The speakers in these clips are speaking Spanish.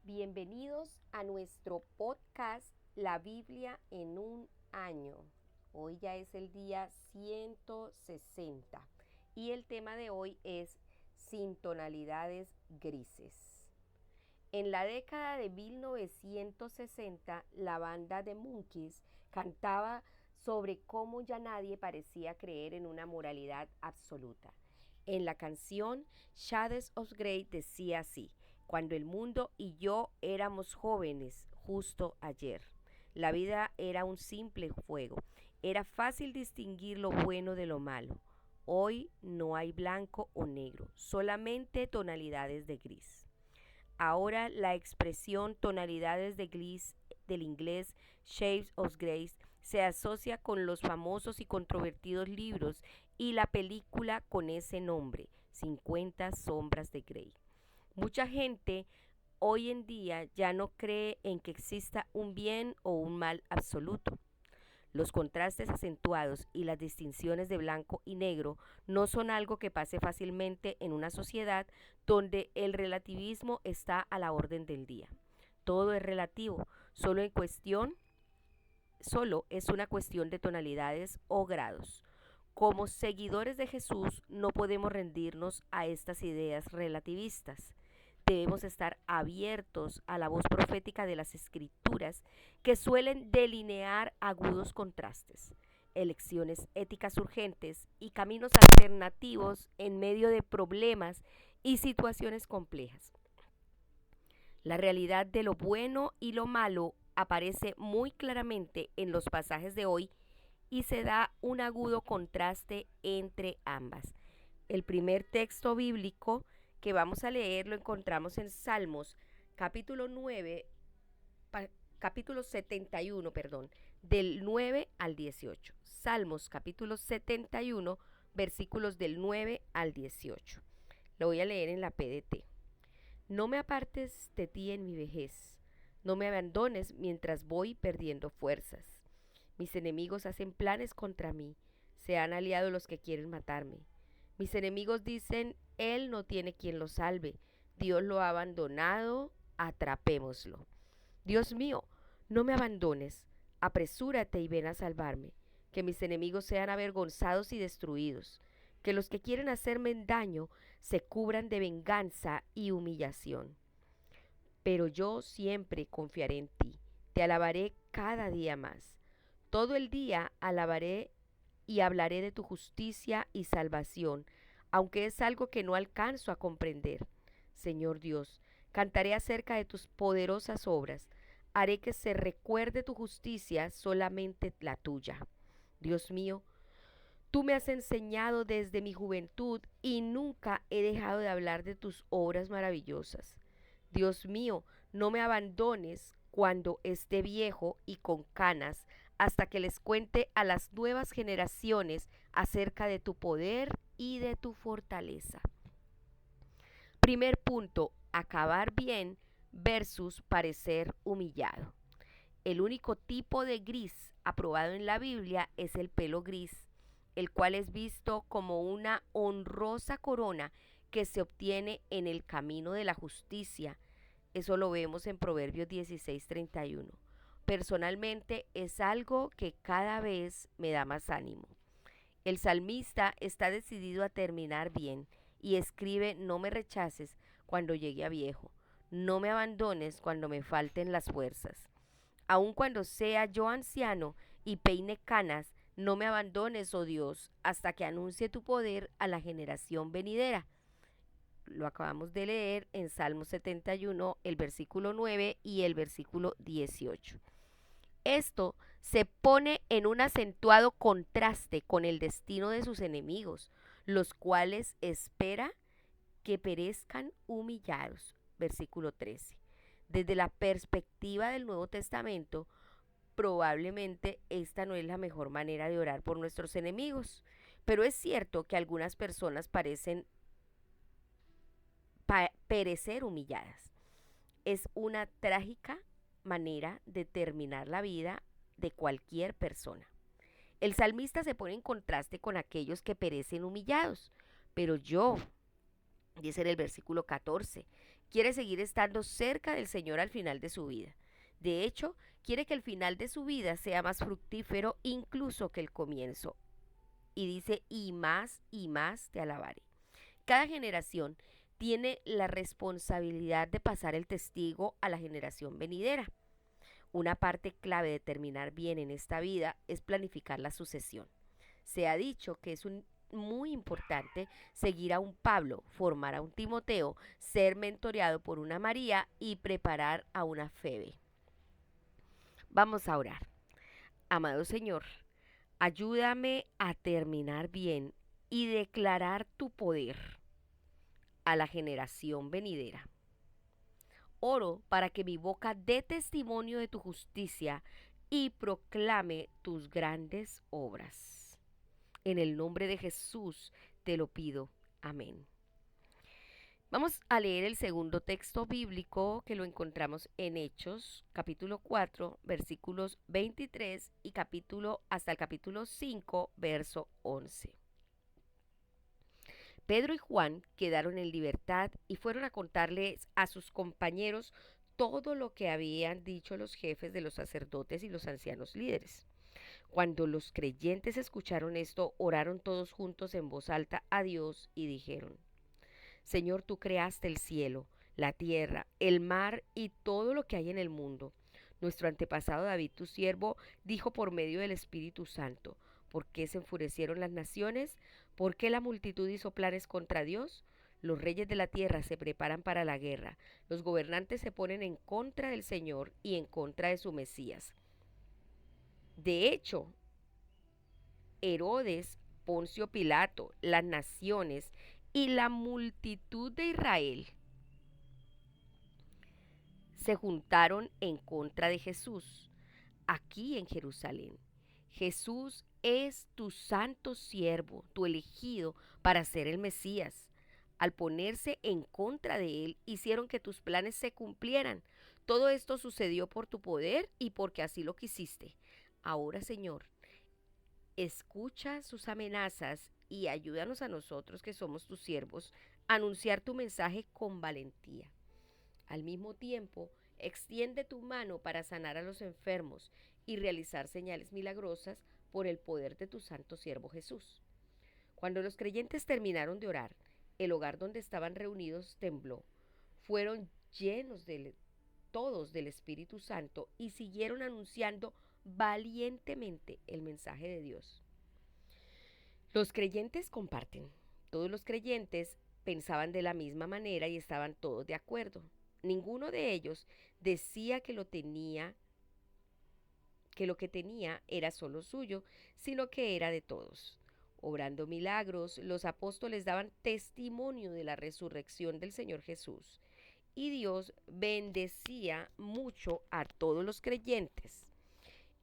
Bienvenidos a nuestro podcast La Biblia en un año. Hoy ya es el día 160 y el tema de hoy es sin tonalidades grises. En la década de 1960, la banda de Monkees cantaba sobre cómo ya nadie parecía creer en una moralidad absoluta. En la canción Shades of Grey decía así: cuando el mundo y yo éramos jóvenes, justo ayer. La vida era un simple juego. Era fácil distinguir lo bueno de lo malo. Hoy no hay blanco o negro, solamente tonalidades de gris. Ahora la expresión tonalidades de gris del inglés Shades of Grey se asocia con los famosos y controvertidos libros y la película con ese nombre, 50 sombras de Grey. Mucha gente hoy en día ya no cree en que exista un bien o un mal absoluto. Los contrastes acentuados y las distinciones de blanco y negro no son algo que pase fácilmente en una sociedad donde el relativismo está a la orden del día. Todo es relativo, solo es una cuestión de tonalidades o grados. Como seguidores de Jesús no podemos rendirnos a estas ideas relativistas. Debemos estar abiertos a la voz profética de las escrituras que suelen delinear agudos contrastes, elecciones éticas urgentes y caminos alternativos en medio de problemas y situaciones complejas. La realidad de lo bueno y lo malo aparece muy claramente en los pasajes de hoy y se da un agudo contraste entre ambas. El primer texto bíblico que vamos a leer lo encontramos en Salmos capítulo 9, capítulo 71, perdón, del 9 al 18. Salmos capítulo 71, versículos del 9 al 18. Lo voy a leer en la PDT. No me apartes de ti en mi vejez, no me abandones mientras voy perdiendo fuerzas. Mis enemigos hacen planes contra mí, se han aliado los que quieren matarme. Mis enemigos dicen, él no tiene quien lo salve, Dios lo ha abandonado, atrapémoslo. Dios mío, no me abandones, apresúrate y ven a salvarme, que mis enemigos sean avergonzados y destruidos, que los que quieren hacerme daño se cubran de venganza y humillación. Pero yo siempre confiaré en ti, te alabaré cada día más. Todo el día alabaré y hablaré de tu justicia y salvación, aunque es algo que no alcanzo a comprender. Señor Dios, cantaré acerca de tus poderosas obras, haré que se recuerde tu justicia, solamente la tuya. Dios mío, tú me has enseñado desde mi juventud y nunca he dejado de hablar de tus obras maravillosas. Dios mío, no me abandones cuando esté viejo y con canas, hasta que les cuente a las nuevas generaciones acerca de tu poder y de tu fortaleza. Primer punto, acabar bien versus parecer humillado. El único tipo de gris aprobado en la Biblia es el pelo gris, el cual es visto como una honrosa corona que se obtiene en el camino de la justicia. Eso lo vemos en Proverbios 16:31. Personalmente es algo que cada vez me da más ánimo. El salmista está decidido a terminar bien y escribe: no me rechaces cuando llegue a viejo, no me abandones cuando me falten las fuerzas. Aun cuando sea yo anciano y peine canas, no me abandones, oh Dios, hasta que anuncie tu poder a la generación venidera. Lo acabamos de leer en Salmo 71, el versículo 9 y el versículo 18. Esto se pone en un acentuado contraste con el destino de sus enemigos, los cuales espera que perezcan humillados. Versículo 13. Desde la perspectiva del Nuevo Testamento, probablemente esta no es la mejor manera de orar por nuestros enemigos, pero es cierto que algunas personas parecen perecer humilladas. Es una trágica manera de terminar la vida de cualquier persona. El salmista se pone en contraste con aquellos que perecen humillados, pero yo, dice en el versículo 14, Quiere seguir estando cerca del Señor al final de su vida. De hecho, quiere que el final de su vida sea más fructífero incluso que el comienzo. Y dice, y más te alabaré. Cada generación tiene la responsabilidad de pasar el testigo a la generación venidera. Una parte clave de terminar bien en esta vida es planificar la sucesión. Se ha dicho que es muy importante seguir a un Pablo, formar a un Timoteo, ser mentoreado por una María y preparar a una Febe. Vamos a orar. Amado Señor, ayúdame a terminar bien y declarar tu poder a la generación venidera. Oro para que mi boca dé testimonio de tu justicia y proclame tus grandes obras. En el nombre de Jesús te lo pido. Amén. Vamos a leer el segundo texto bíblico que lo encontramos en Hechos, capítulo 4, versículos 23 y hasta el capítulo 5, verso 11. Pedro y Juan quedaron en libertad y fueron a contarles a sus compañeros todo lo que habían dicho los jefes de los sacerdotes y los ancianos líderes. Cuando los creyentes escucharon esto, oraron todos juntos en voz alta a Dios y dijeron: Señor, tú creaste el cielo, la tierra, el mar y todo lo que hay en el mundo. Nuestro antepasado David, tu siervo, dijo por medio del Espíritu Santo: ¿Por qué se enfurecieron las naciones? ¿Por qué la multitud hizo planes contra Dios? Los reyes de la tierra se preparan para la guerra. Los gobernantes se ponen en contra del Señor y en contra de su Mesías. De hecho, Herodes, Poncio Pilato, las naciones y la multitud de Israel se juntaron en contra de Jesús aquí en Jerusalén. Jesús es tu santo siervo, tu elegido para ser el Mesías. Al ponerse en contra de él, hicieron que tus planes se cumplieran. Todo esto sucedió por tu poder y porque así lo quisiste. Ahora, Señor, escucha sus amenazas y ayúdanos a nosotros que somos tus siervos a anunciar tu mensaje con valentía. Al mismo tiempo, extiende tu mano para sanar a los enfermos y realizar señales milagrosas por el poder de tu santo siervo Jesús. Cuando los creyentes terminaron de orar, el hogar donde estaban reunidos tembló. Fueron llenos todos del Espíritu Santo y siguieron anunciando valientemente el mensaje de Dios. Los creyentes comparten. Todos los creyentes pensaban de la misma manera y estaban todos de acuerdo. Ninguno de ellos decía que lo que tenía era solo suyo, sino que era de todos. Obrando milagros, los apóstoles daban testimonio de la resurrección del Señor Jesús, y Dios bendecía mucho a todos los creyentes.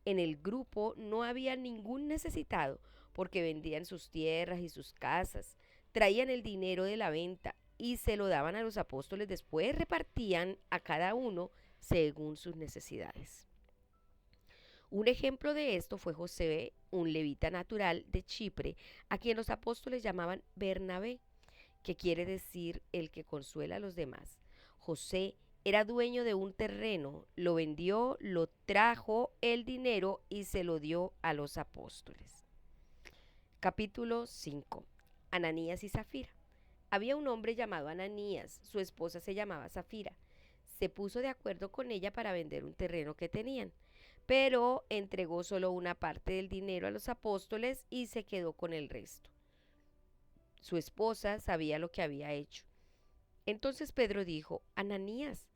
En el grupo no había ningún necesitado, porque vendían sus tierras y sus casas, traían el dinero de la venta y se lo daban a los apóstoles. Después repartían a cada uno según sus necesidades. Un ejemplo de esto fue José, un levita natural de Chipre, a quien los apóstoles llamaban Bernabé, que quiere decir el que consuela a los demás. José era dueño de un terreno, lo vendió, lo trajo el dinero y se lo dio a los apóstoles. Capítulo 5. Ananías y Zafira. Había un hombre llamado Ananías, su esposa se llamaba Zafira. Se puso de acuerdo con ella para vender un terreno que tenían, pero entregó solo una parte del dinero a los apóstoles y se quedó con el resto. Su esposa sabía lo que había hecho. Entonces Pedro dijo: Ananías,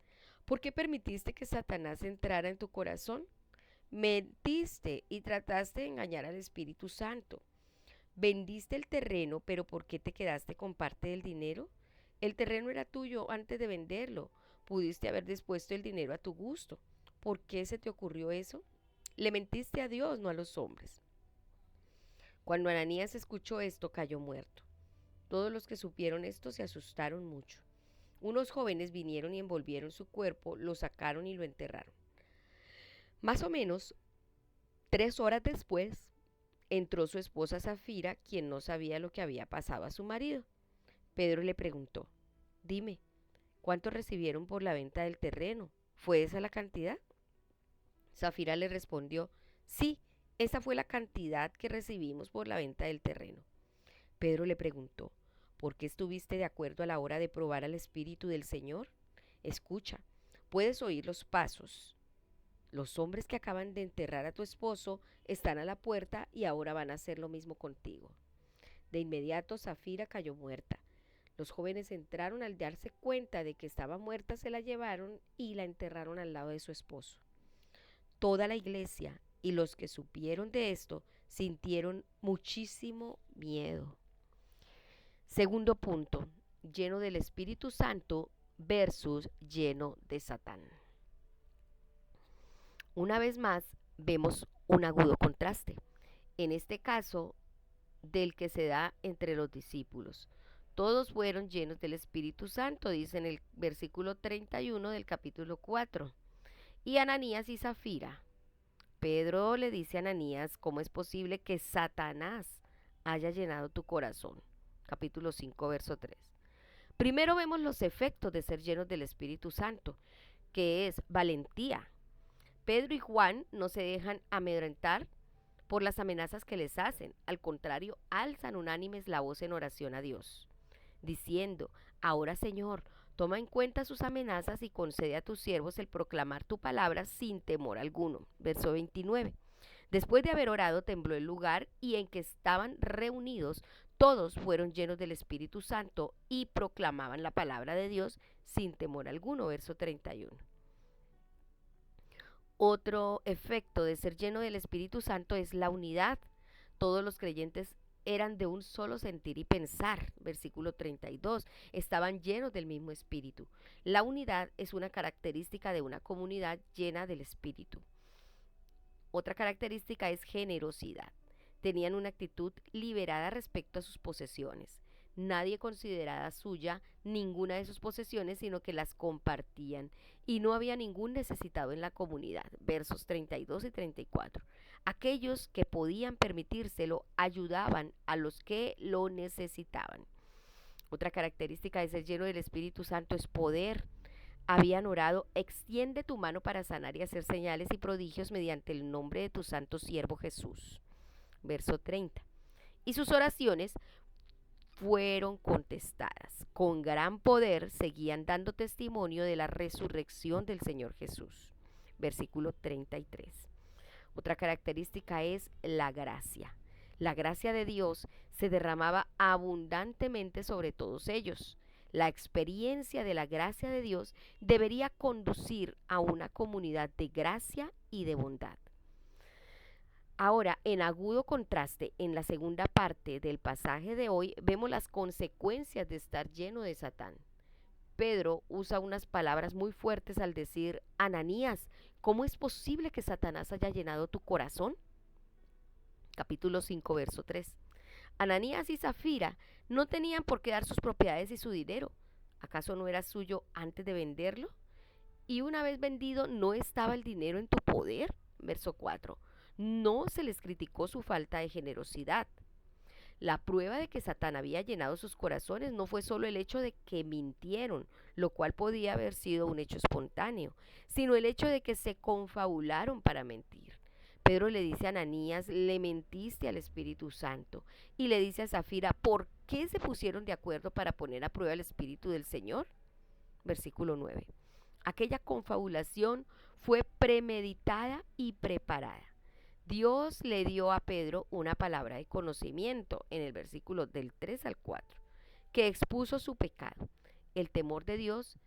¿por qué permitiste que Satanás entrara en tu corazón? Mentiste y trataste de engañar al Espíritu Santo. Vendiste el terreno, pero ¿por qué te quedaste con parte del dinero? El terreno era tuyo antes de venderlo. Pudiste haber dispuesto el dinero a tu gusto. ¿Por qué se te ocurrió eso? Le mentiste a Dios, no a los hombres. Cuando Ananías escuchó esto, cayó muerto. Todos los que supieron esto se asustaron mucho. Unos jóvenes vinieron y envolvieron su cuerpo, lo sacaron y lo enterraron. Más o menos 3 horas después, entró su esposa Zafira, quien no sabía lo que había pasado a su marido. Pedro le preguntó: Dime, ¿Cuánto recibieron por la venta del terreno? ¿Fue esa la cantidad? Zafira le respondió, sí, esa fue la cantidad que recibimos por la venta del terreno. Pedro le preguntó, ¿por qué estuviste de acuerdo a la hora de probar al Espíritu del Señor? Escucha, puedes oír los pasos. Los hombres que acaban de enterrar a tu esposo están a la puerta y ahora van a hacer lo mismo contigo. De inmediato Zafira cayó muerta. Los jóvenes entraron al darse cuenta de que estaba muerta, se la llevaron y la enterraron al lado de su esposo. Toda la iglesia y los que supieron de esto sintieron muchísimo miedo. Segundo punto, lleno del Espíritu Santo versus lleno de Satán. Una vez más, vemos un agudo contraste. En este caso, del que se da entre los discípulos. Todos fueron llenos del Espíritu Santo, dice en el versículo 31 del capítulo 4. Y Ananías y Zafira. Pedro le dice a Ananías cómo es posible que Satanás haya llenado tu corazón. Capítulo 5, verso 3. Primero vemos los efectos de ser llenos del Espíritu Santo, que es valentía. Pedro y Juan no se dejan amedrentar por las amenazas que les hacen. Al contrario, alzan unánimes la voz en oración a Dios, diciendo, ahora Señor, toma en cuenta sus amenazas y concede a tus siervos el proclamar tu palabra sin temor alguno. Verso 29. Después de haber orado, tembló el lugar y en que estaban reunidos, todos fueron llenos del Espíritu Santo y proclamaban la palabra de Dios sin temor alguno. Verso 31. Otro efecto de ser lleno del Espíritu Santo es la unidad. Todos los creyentes eran de un solo sentir y pensar. Versículo 32. Estaban llenos del mismo Espíritu. La unidad es una característica de una comunidad llena del Espíritu. Otra característica es generosidad. Tenían una actitud liberada respecto a sus posesiones. Nadie consideraba suya ninguna de sus posesiones, sino que las compartían. Y no había ningún necesitado en la comunidad. Versos 32 y 34. Aquellos que podían permitírselo ayudaban a los que lo necesitaban. Otra característica de ser lleno del Espíritu Santo es poder. Habían orado, extiende tu mano para sanar y hacer señales y prodigios mediante el nombre de tu santo siervo Jesús. Verso 30. Y sus oraciones fueron contestadas. Con gran poder seguían dando testimonio de la resurrección del Señor Jesús. Versículo 33. Otra característica es la gracia. La gracia de Dios se derramaba abundantemente sobre todos ellos. La experiencia de la gracia de Dios debería conducir a una comunidad de gracia y de bondad. Ahora, en agudo contraste, en la segunda parte del pasaje de hoy, vemos las consecuencias de estar lleno de Satán. Pedro usa unas palabras muy fuertes al decir, Ananías, ¿cómo es posible que Satanás haya llenado tu corazón? Capítulo 5, verso 3. Ananías y Zafira no tenían por qué dar sus propiedades y su dinero. ¿Acaso no era suyo antes de venderlo? Y una vez vendido, ¿no estaba el dinero en tu poder? Verso 4. No se les criticó su falta de generosidad. La prueba de que Satán había llenado sus corazones no fue solo el hecho de que mintieron, lo cual podía haber sido un hecho espontáneo, sino el hecho de que se confabularon para mentir. Pedro le dice a Ananías, le mentiste al Espíritu Santo, y le dice a Zafira, ¿por qué se pusieron de acuerdo para poner a prueba el Espíritu del Señor? Versículo 9. Aquella confabulación fue premeditada y preparada. Dios le dio a Pedro una palabra de conocimiento en el versículo del 3 al 4, que expuso su pecado. El temor de Dios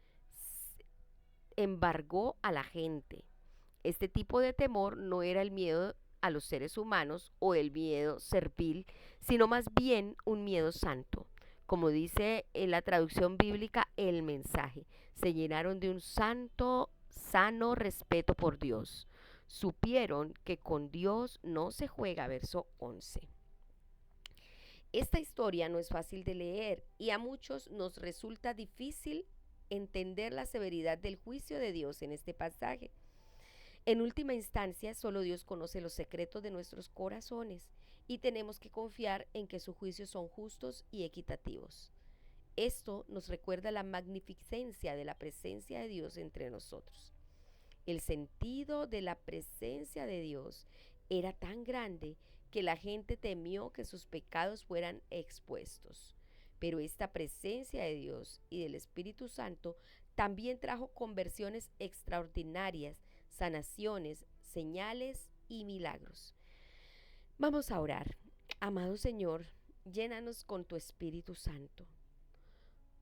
embargó a la gente. Este tipo de temor no era el miedo a los seres humanos o el miedo servil, sino más bien un miedo santo. Como dice en la traducción bíblica, el mensaje. Se llenaron de un sano respeto por Dios. Supieron que con Dios no se juega, verso 11. Esta historia no es fácil de leer y a muchos nos resulta difícil entender la severidad del juicio de Dios en este pasaje. En última instancia, solo Dios conoce los secretos de nuestros corazones y tenemos que confiar en que sus juicios son justos y equitativos. Esto nos recuerda la magnificencia de la presencia de Dios entre nosotros. El sentido de la presencia de Dios era tan grande que la gente temió que sus pecados fueran expuestos. Pero esta presencia de Dios y del Espíritu Santo también trajo conversiones extraordinarias, sanaciones, señales y milagros. Vamos a orar. Amado Señor, llénanos con tu Espíritu Santo.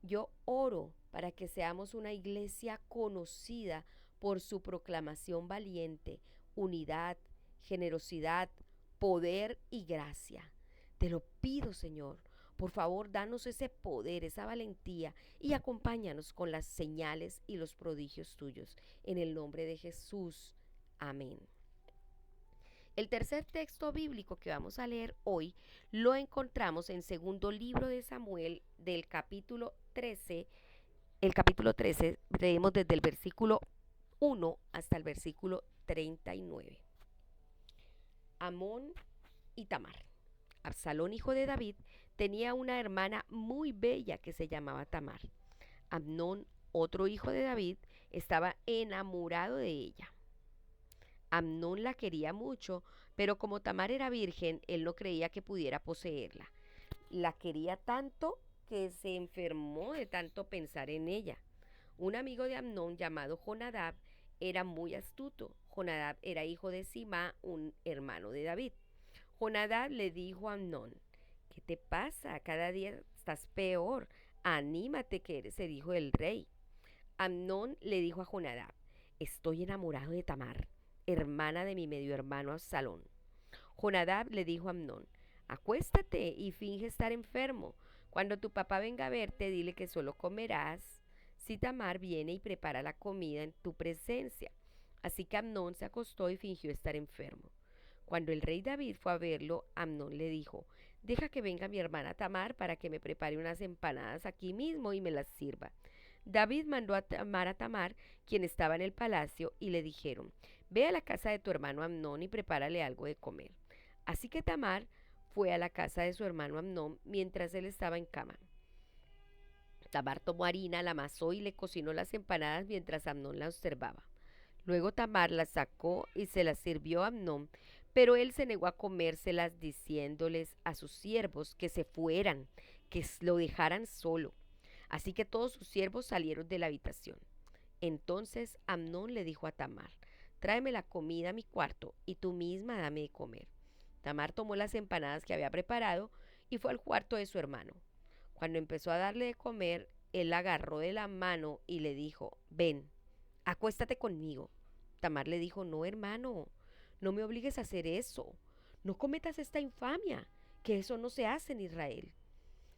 Yo oro para que seamos una iglesia conocida por su proclamación valiente, unidad, generosidad, poder y gracia. Te lo pido, Señor. Por favor, danos ese poder, esa valentía y acompáñanos con las señales y los prodigios tuyos. En el nombre de Jesús. Amén. El tercer texto bíblico que vamos a leer hoy lo encontramos en segundo libro de Samuel del capítulo 13. El capítulo 13 leemos desde el versículo 1 hasta el versículo 39. Amón y Tamar. Absalón, hijo de David, tenía una hermana muy bella que se llamaba Tamar. Amnón, otro hijo de David, estaba enamorado de ella. Amnón la quería mucho, pero como Tamar era virgen, él no creía que pudiera poseerla. La quería tanto que se enfermó de tanto pensar en ella. Un amigo de Amnón llamado Jonadab era muy astuto. Jonadab era hijo de Simá, un hermano de David. Jonadab le dijo a Amnón: ¿qué te pasa? Cada día estás peor. Anímate, que eres el hijo del rey. Amnón le dijo a Jonadab: estoy enamorado de Tamar, hermana de mi medio hermano Absalón. Jonadab le dijo a Amnón: acuéstate y finge estar enfermo. Cuando tu papá venga a verte, dile que solo comerás si Tamar viene y prepara la comida en tu presencia. Así que Amnón se acostó y fingió estar enfermo. Cuando el rey David fue a verlo, Amnón le dijo: deja que venga mi hermana Tamar para que me prepare unas empanadas aquí mismo y me las sirva. David mandó a llamar a Tamar, quien estaba en el palacio, y le dijeron: ve a la casa de tu hermano Amnón y prepárale algo de comer. Así que Tamar fue a la casa de su hermano Amnón mientras él estaba en cama. Tamar tomó harina, la amasó y le cocinó las empanadas mientras Amnón la observaba. Luego Tamar las sacó y se las sirvió a Amnón, pero él se negó a comérselas, diciéndoles a sus siervos que se fueran, que lo dejaran solo. Así que todos sus siervos salieron de la habitación. Entonces Amnón le dijo a Tamar: tráeme la comida a mi cuarto y tú misma dame de comer. Tamar tomó las empanadas que había preparado y fue al cuarto de su hermano. Cuando empezó a darle de comer, él la agarró de la mano y le dijo: ven, acuéstate conmigo. Tamar le dijo: no, hermano, no me obligues a hacer eso. No cometas esta infamia, que eso no se hace en Israel.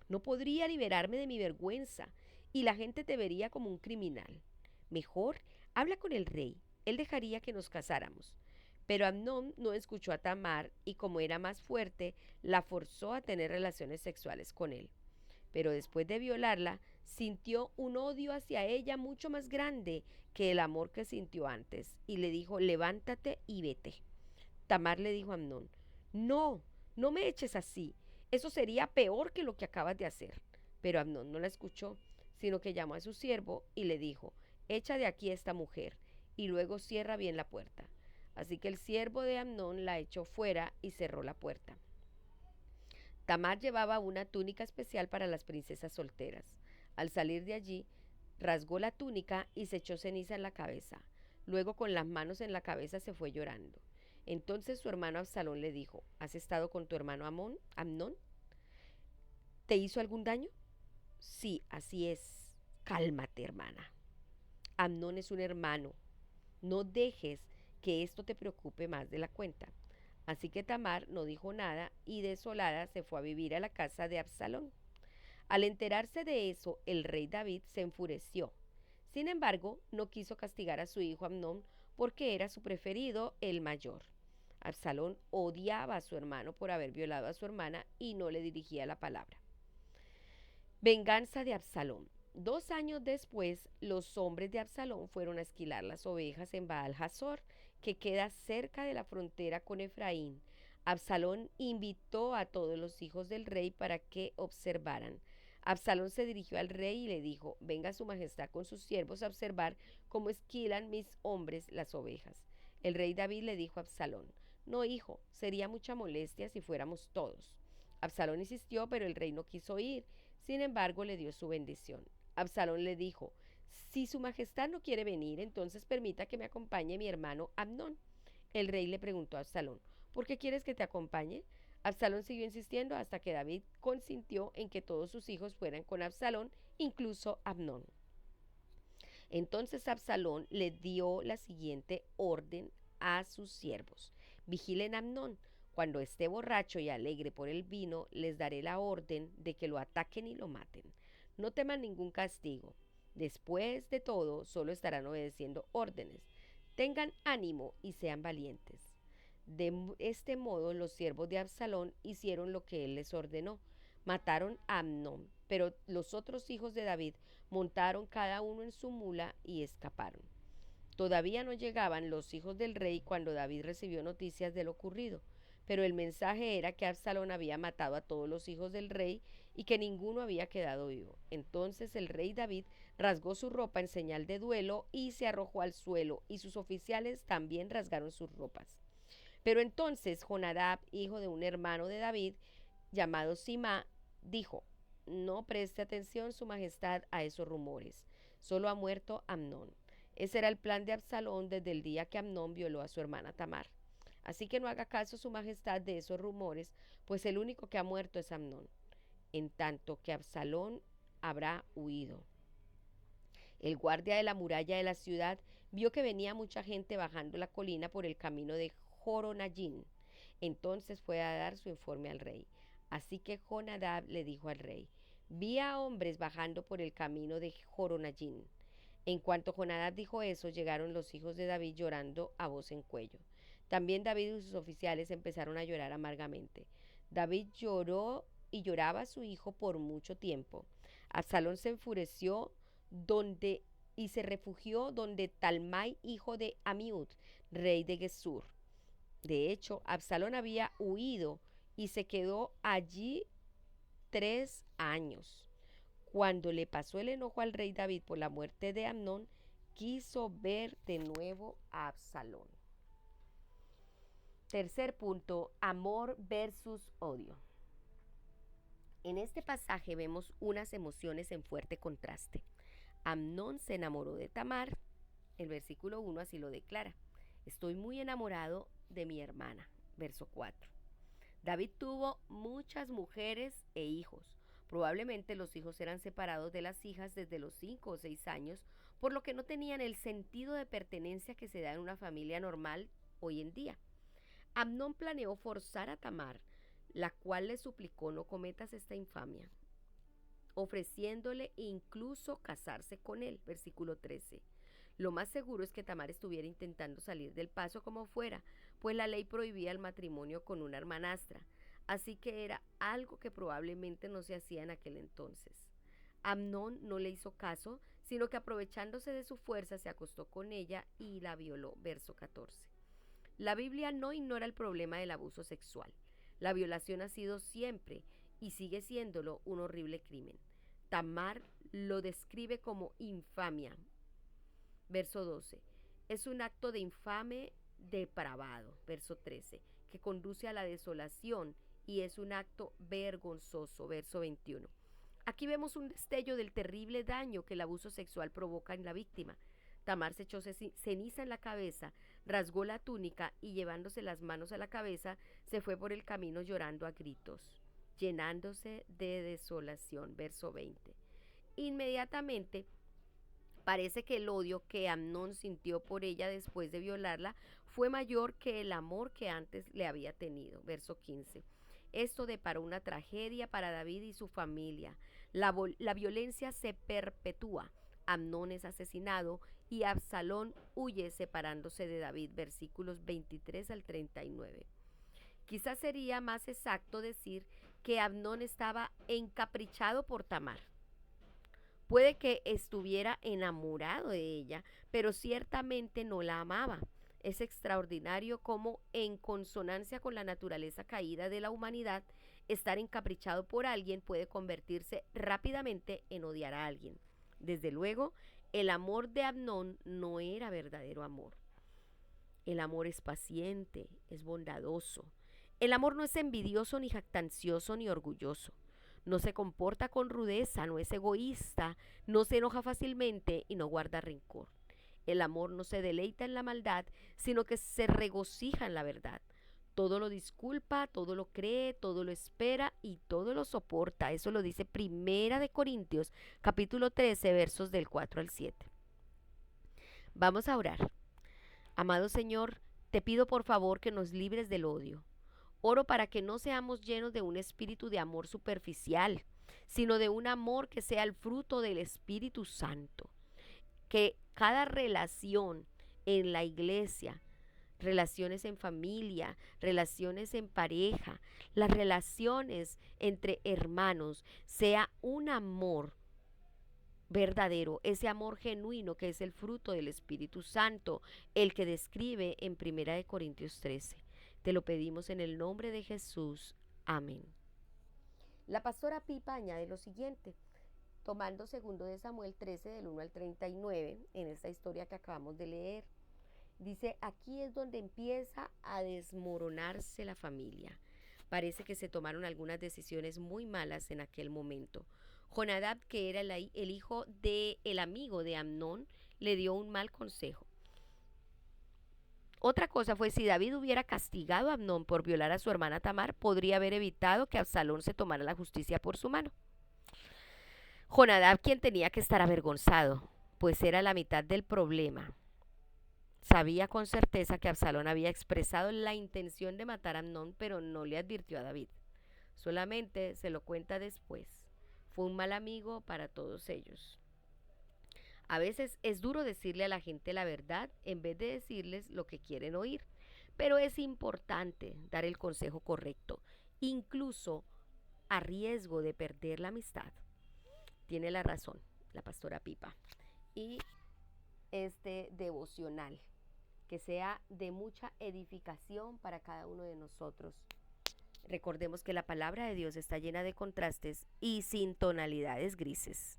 No podría liberarme de mi vergüenza y la gente te vería como un criminal. Mejor habla con el rey, él dejaría que nos casáramos. Pero Amnón no escuchó a Tamar y, como era más fuerte, la forzó a tener relaciones sexuales con él. Pero después de violarla, sintió un odio hacia ella mucho más grande que el amor que sintió antes, y le dijo: levántate y vete. Tamar le dijo a Amnón: no, no me eches así, eso sería peor que lo que acabas de hacer. Pero Amnón no la escuchó, sino que llamó a su siervo y le dijo: echa de aquí a esta mujer, y luego cierra bien la puerta. Así que el siervo de Amnón la echó fuera y cerró la puerta. Tamar llevaba una túnica especial para las princesas solteras. Al salir de allí, rasgó la túnica y se echó ceniza en la cabeza. Luego, con las manos en la cabeza, se fue llorando. Entonces su hermano Absalón le dijo: ¿has estado con tu hermano Amnón? ¿Te hizo algún daño? Sí, así es. Cálmate, hermana. Amnón es un hermano. No dejes que esto te preocupe más de la cuenta. Así que Tamar no dijo nada y, desolada, se fue a vivir a la casa de Absalón. Al enterarse de eso, el rey David se enfureció. Sin embargo, no quiso castigar a su hijo Amnón porque era su preferido, el mayor. Absalón odiaba a su hermano por haber violado a su hermana y no le dirigía la palabra. Venganza de Absalón. 2 años después, los hombres de Absalón fueron a esquilar las ovejas en Baal Hazor, que queda cerca de la frontera con Efraín. Absalón invitó a todos los hijos del rey para que observaran. Absalón se dirigió al rey y le dijo: venga su majestad con sus siervos a observar cómo esquilan mis hombres las ovejas. El rey David le dijo a Absalón: no, hijo, sería mucha molestia si fuéramos todos. Absalón insistió, pero el rey no quiso ir. Sin embargo, le dio su bendición. Absalón le dijo: si su majestad no quiere venir, entonces permita que me acompañe mi hermano Amnón. El rey le preguntó a Absalón: ¿por qué quieres que te acompañe? Absalón siguió insistiendo hasta que David consintió en que todos sus hijos fueran con Absalón, incluso Amnón. Entonces Absalón le dio la siguiente orden a sus siervos: vigilen a Amnón. Cuando esté borracho y alegre por el vino, les daré la orden de que lo ataquen y lo maten. No teman ningún castigo. Después de todo, solo estarán obedeciendo órdenes. Tengan ánimo y sean valientes. De este modo, los siervos de Absalón hicieron lo que él les ordenó. Mataron a Amnón, pero los otros hijos de David montaron cada uno en su mula y escaparon. Todavía no llegaban los hijos del rey cuando David recibió noticias de lo ocurrido, pero el mensaje era que Absalón había matado a todos los hijos del rey y que ninguno había quedado vivo. Entonces el rey David rasgó su ropa en señal de duelo y se arrojó al suelo, y sus oficiales también rasgaron sus ropas. Pero entonces Jonadab, hijo de un hermano de David, llamado Sima, dijo: no preste atención, su majestad, a esos rumores. Solo ha muerto Amnón. Ese era el plan de Absalón desde el día que Amnón violó a su hermana Tamar. Así que no haga caso, su majestad, de esos rumores, pues el único que ha muerto es Amnón, en tanto que Absalón habrá huido. El guardia de la muralla de la ciudad vio que venía mucha gente bajando la colina por el camino de Joronayín. Entonces fue a dar su informe al rey. Así que Jonadab le dijo al rey: vi a hombres bajando por el camino de Joronayín. En cuanto Jonadab dijo eso, llegaron los hijos de David llorando a voz en cuello. También David y sus oficiales empezaron a llorar amargamente. David lloró y lloraba a su hijo por mucho tiempo. Absalón se enfureció donde y se refugió donde Talmai, hijo de Amiud, rey de Gesur. De hecho, Absalón había huido y se quedó allí 3 años. Cuando le pasó el enojo al rey David por la muerte de Amnón, quiso ver de nuevo a Absalón. Tercer punto: amor versus odio. En este pasaje vemos unas emociones en fuerte contraste. Amnón se enamoró de Tamar. El versículo 1 así lo declara: estoy muy enamorado de mi hermana. Verso 4. David tuvo muchas mujeres e hijos. Probablemente los hijos eran separados de las hijas desde los 5 o 6 años, por lo que no tenían el sentido de pertenencia que se da en una familia normal hoy en día. Amnón planeó forzar a Tamar, la cual le suplicó: no cometas esta infamia, ofreciéndole incluso casarse con él. Versículo 13. Lo más seguro es que Tamar estuviera intentando salir del paso como fuera, pues la ley prohibía el matrimonio con una hermanastra, así que era algo que probablemente no se hacía en aquel entonces. Amnón no le hizo caso, sino que aprovechándose de su fuerza se acostó con ella y la violó. Verso 14. La Biblia no ignora el problema del abuso sexual. La violación ha sido siempre y sigue siéndolo un horrible crimen. Tamar lo describe como infamia. Verso 12. Es un acto de infame depravado. Verso 13. Que conduce a la desolación y es un acto vergonzoso. Verso 21. Aquí vemos un destello del terrible daño que el abuso sexual provoca en la víctima. Tamar se echó ceniza en la cabeza, rasgó la túnica y, llevándose las manos a la cabeza, se fue por el camino llorando a gritos, llenándose de desolación. Verso 20. Inmediatamente parece que el odio que Amnón sintió por ella después de violarla fue mayor que el amor que antes le había tenido. Verso 15. Esto deparó una tragedia para David y su familia. La violencia se perpetúa. Amnón es asesinado y Absalón huye separándose de David. Versículos 23 al 39. Quizás sería más exacto decir que Amnón estaba encaprichado por Tamar. Puede que estuviera enamorado de ella, pero ciertamente no la amaba. Es extraordinario cómo, en consonancia con la naturaleza caída de la humanidad, Estar encaprichado por alguien puede convertirse rápidamente en odiar a alguien. Desde luego, el amor de Amnón no era verdadero amor. El amor es paciente, es bondadoso. El amor no es envidioso, ni jactancioso, ni orgulloso. No se comporta con rudeza, no es egoísta, no se enoja fácilmente y no guarda rencor. El amor no se deleita en la maldad, sino que se regocija en la verdad. Todo lo disculpa, todo lo cree, todo lo espera y todo lo soporta. Eso lo dice Primera de Corintios, capítulo 13, versos del 4 al 7. Vamos a orar. Amado Señor, te pido por favor que nos libres del odio. Oro para que no seamos llenos de un espíritu de amor superficial, sino de un amor que sea el fruto del Espíritu Santo. Que cada relación en la iglesia, relaciones en familia, relaciones en pareja, las relaciones entre hermanos, sea un amor verdadero, ese amor genuino que es el fruto del Espíritu Santo, el que describe en Primera de Corintios 13. Te lo pedimos en el nombre de Jesús. Amén. La pastora Pipa añade lo siguiente, tomando 2 Samuel 13 del 1 al 39, en esta historia que acabamos de leer. Dice, aquí es donde empieza a desmoronarse la familia. Parece que se tomaron algunas decisiones muy malas en aquel momento. Jonadab, que era el hijo del amigo de Amnón, le dio un mal consejo. Otra cosa fue si David hubiera castigado a Amnón por violar a su hermana Tamar, podría haber evitado que Absalón se tomara la justicia por su mano. Jonadab, quien tenía que estar avergonzado, pues era la mitad del problema. Sabía con certeza que Absalón había expresado la intención de matar a Amnón, pero no le advirtió a David. Solamente se lo cuenta después. Fue un mal amigo para todos ellos. A veces es duro decirle a la gente la verdad en vez de decirles lo que quieren oír, pero es importante dar el consejo correcto, incluso a riesgo de perder la amistad. Tiene la razón la pastora Pipa. Y este devocional, que sea de mucha edificación para cada uno de nosotros. Recordemos que la palabra de Dios está llena de contrastes y sin tonalidades grises.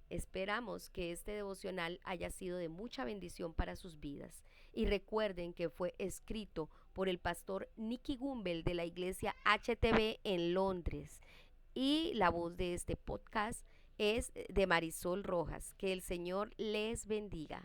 Esperamos que este devocional haya sido de mucha bendición para sus vidas. Y recuerden que fue escrito por el pastor Nicky Gumbel de la iglesia HTB en Londres. Y la voz de este podcast es de Marisol Rojas. Que el Señor les bendiga.